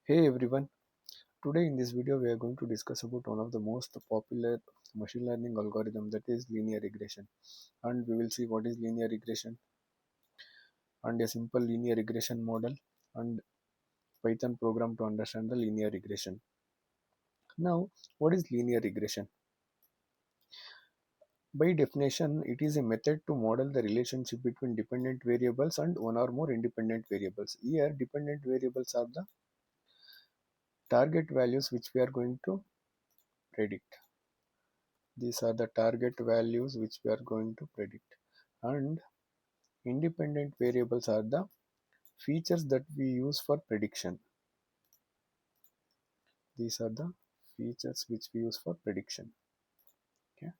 Hey everyone, today in this video we are going to discuss about one of the most popular machine learning algorithm, that is linear regression, and we will see what is linear regression and a simple linear regression model and Python program to understand the linear regression. Now, what is linear regression? By definition, it is a method to model the relationship between dependent variables and one or more independent variables. Here, dependent variables are the target values which we are going to predict. These are the target values which we are going to predict. And independent variables are the features that we use for prediction. These are the features which we use for prediction. Okay.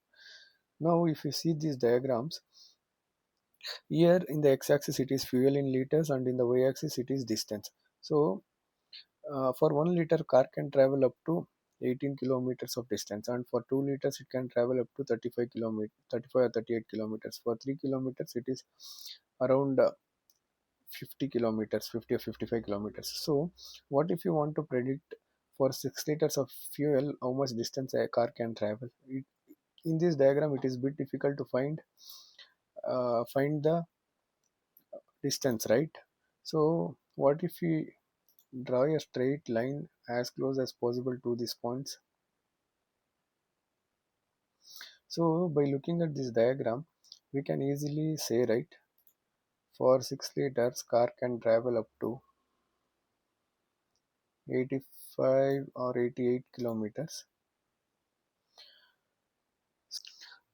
Now, if you see these diagrams, here in the x-axis it is fuel in liters and in the y-axis it is distance. So, for 1 liter car can travel up to 18 kilometers of distance, and for 2 liters it can travel up to 35 kilometers, 35 or 38 kilometers. For 3 kilometers it is around 50 kilometers, 50 or 55 kilometers. So what if you want to predict for 6 liters of fuel how much distance a car can travel? In this diagram it is bit difficult to find the distance, right? So what if we draw a straight line as close as possible to these points? So by looking at this diagram we can easily say, right, for 6 liters car can travel up to 85 or 88 kilometers.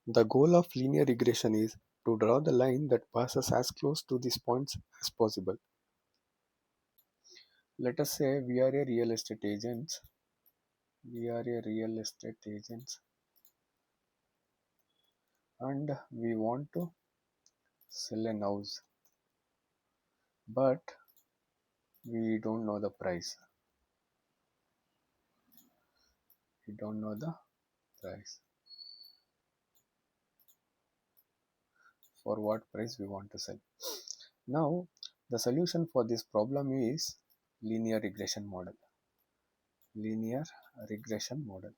The goal of linear regression is to draw the line that passes as close to these points as possible. Let us say we are a real estate agent. We are a real estate agent and we want to sell a house, but we don't know the price. We don't know the price. For what price we want to sell. Now, the solution for this problem is linear regression model. Linear regression model.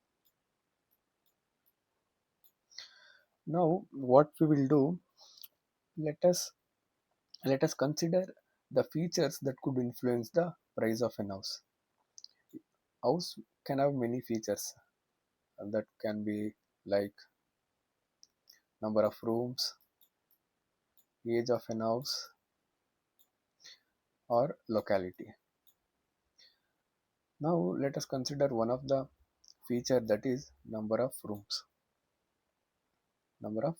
Now, what we will do, let us let us consider the features that could influence the price of an house. House can have many features that can be like number of rooms, age of an house, or locality. Now let us consider one of the feature, that is number of rooms. Number of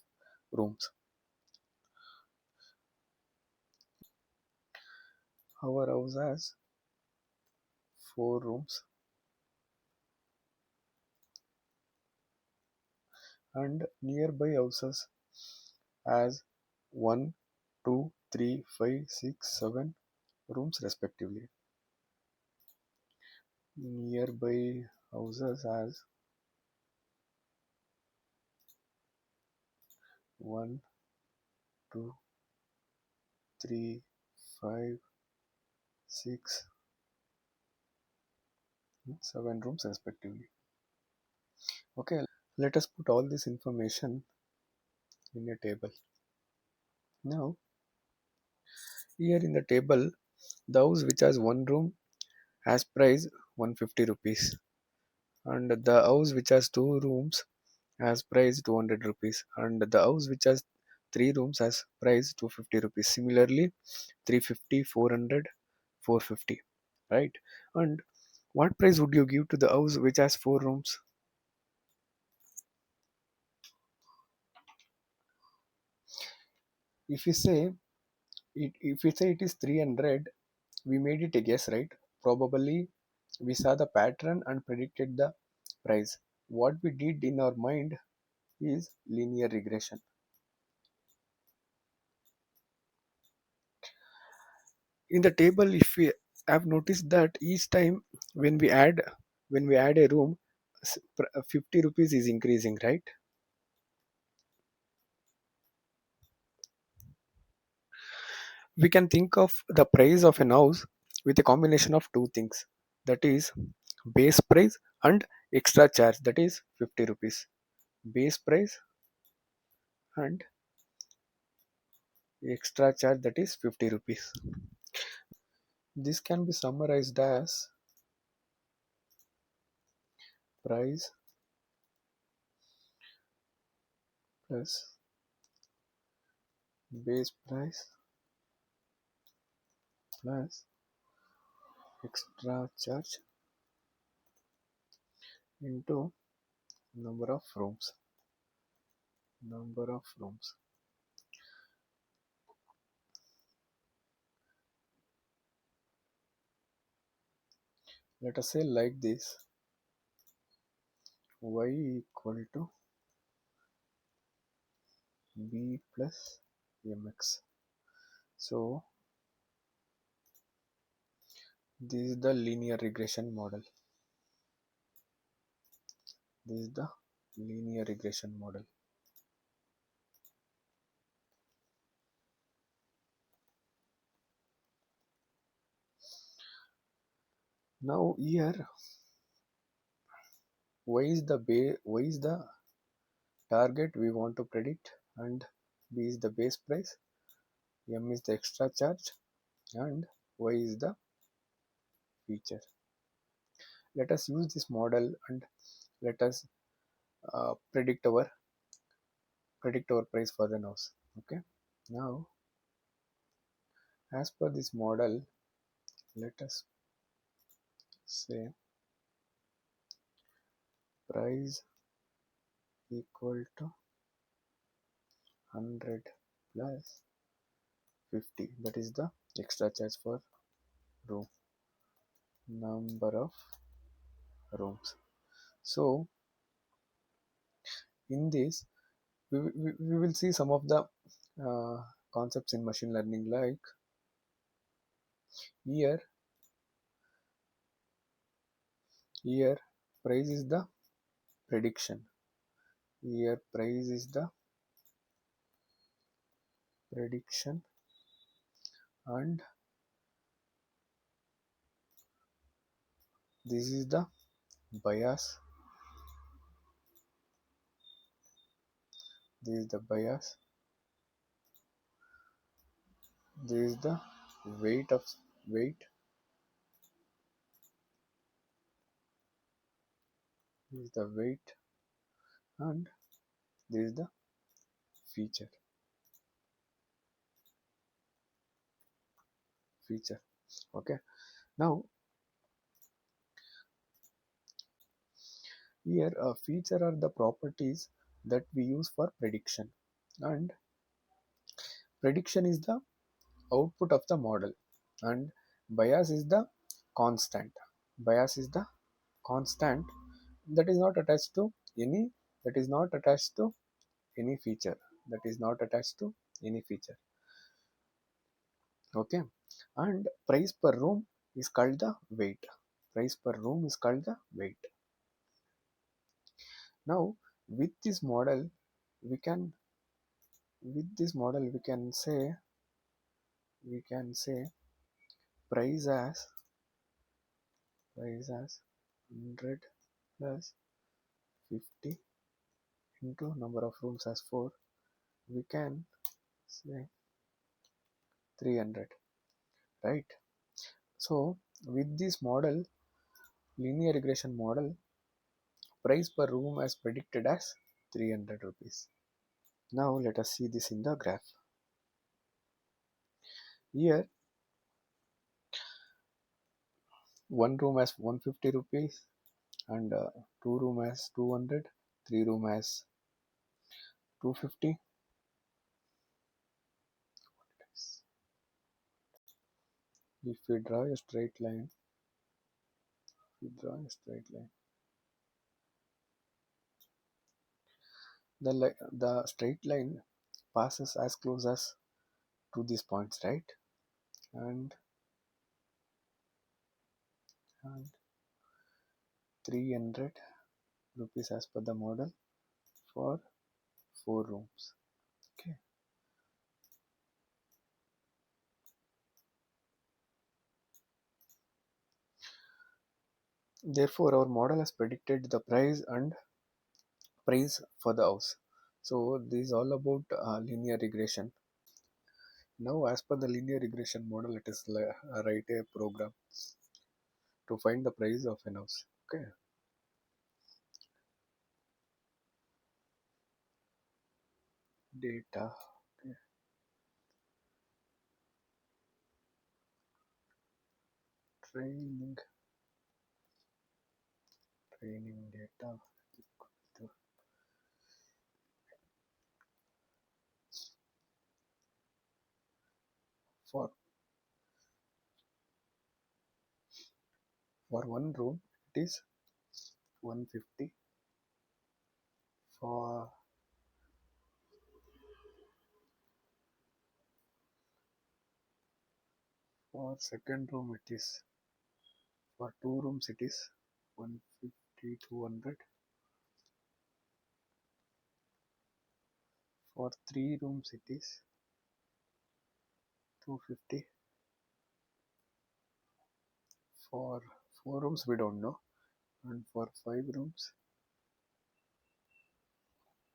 rooms. Our house has 4 rooms and nearby houses has 1, 2, 3, 5, 6, 7 rooms respectively. Nearby houses has 1, 2, 3, 5, 6, 7 rooms respectively. Okay, let us put all this information in a table. Now, here in the table, the house which has 1 room has price 150 rupees, and the house which has 2 rooms has price 200 rupees, and the house which has 3 rooms has price 250 rupees. Similarly, 350, 400, 450, right? And what price would you give to the house which has 4 rooms? If you say if we say it is 300, we made it a guess, right? Probably we saw the pattern and predicted the price. What we did in our mind is linear regression. In the table, if we have noticed that each time when we add a room, 50 rupees is increasing, right? We can think of the price of an house with a combination of two things, that is base price and extra charge, that is 50 rupees. Base price and extra charge, that is 50 rupees. This can be summarized as price plus base price plus extra charge into number of rooms. Number of rooms. Let us say like this: y equal to b plus mx. So this is the linear regression model. This is the linear regression model. Now here y is the target we want to predict, and b is the base price, m is the extra charge, and y is the feature. Let us use this model and let us predict our price for the nose. Okay. Now, as per this model, let us say price equal to 100 plus 50. That is the extra charge for room. Number of rooms. So in this, we will see some of the concepts in machine learning, like here here price is the prediction. Here price is the prediction, and this is the bias. This is the bias. This is the weight of weight. This is the weight, and this is the feature. Feature. Okay. Now here a feature are the properties that we use for prediction, and prediction is the output of the model, and bias is the constant. Bias is the constant that is not attached to any that is not attached to any feature. That is not attached to any feature. Okay. And price per room is called the weight. Price per room is called the weight. Now with this model we can we can say price as 100 plus 50 into number of rooms as 4. We can say 300, right? So with this model, linear regression model, price per room as predicted as 300 rupees. Now let us see this in the graph. Here one room has 150 rupees, and two room has 200, three room has 250. If we draw a straight line, the straight line passes as close as to these points, right? And, and 300 rupees as per the model for 4 rooms. Okay. Therefore, our model has predicted the price for the house. So this is all about linear regression. Now, as per the linear regression model, it is write a program to find the price of an house. Okay, data. Okay. Training, training data equal to for one room it is 150. For second room it is, for two rooms it is 150, 200. For three rooms it is 250. For four rooms we don't know, and for five rooms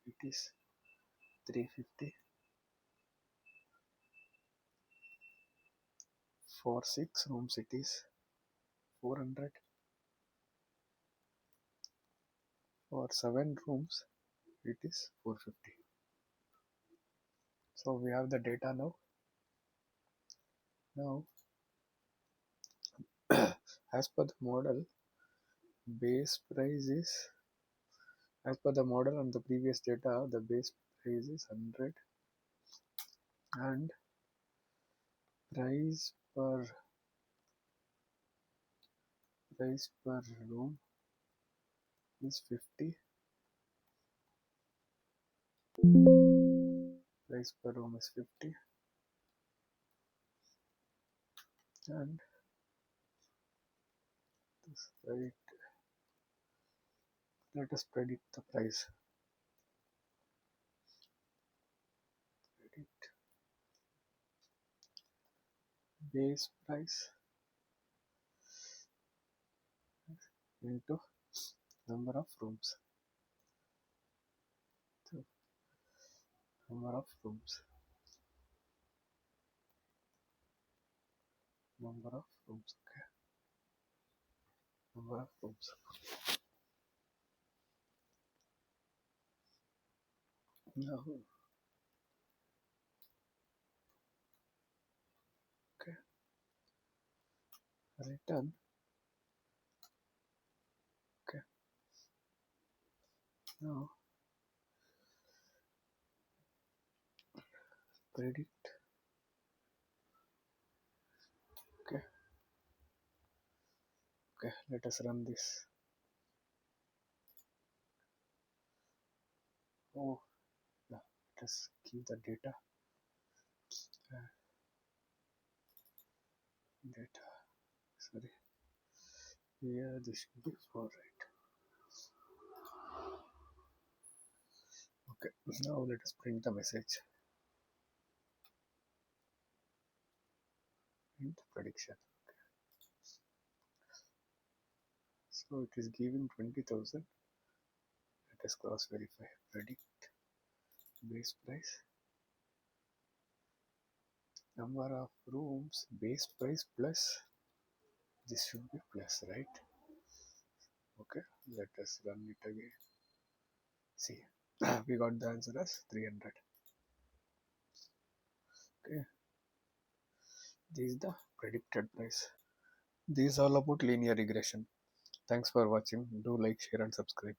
it is 350. For six rooms it is 400. For seven rooms it is 450. So we have the data now. Now, as per the model, base price is, as per the model and the previous data, the base price is 100, and price per room is 50. Price per room is 50, and this right. Let us predict the price. Predict base price into number of rooms. So, number of rooms. Number of rooms. Okay. Number of rooms. Now, okay. Return. Okay. Now, predict. Okay. Okay. Let us run this. Oh, yeah. Let us give the data. Uh, data. Sorry. Yeah, this should be 4, right? Okay. Now let us print the message. Print prediction. So it is giving 20,000. Let us cross verify. Predict base price. Number of rooms, base price plus. This should be plus, right? Okay. Let us run it again. See, we got the answer as 300. Okay. This is the predicted price. This is all about linear regression. Thanks for watching. Do like, share, and subscribe.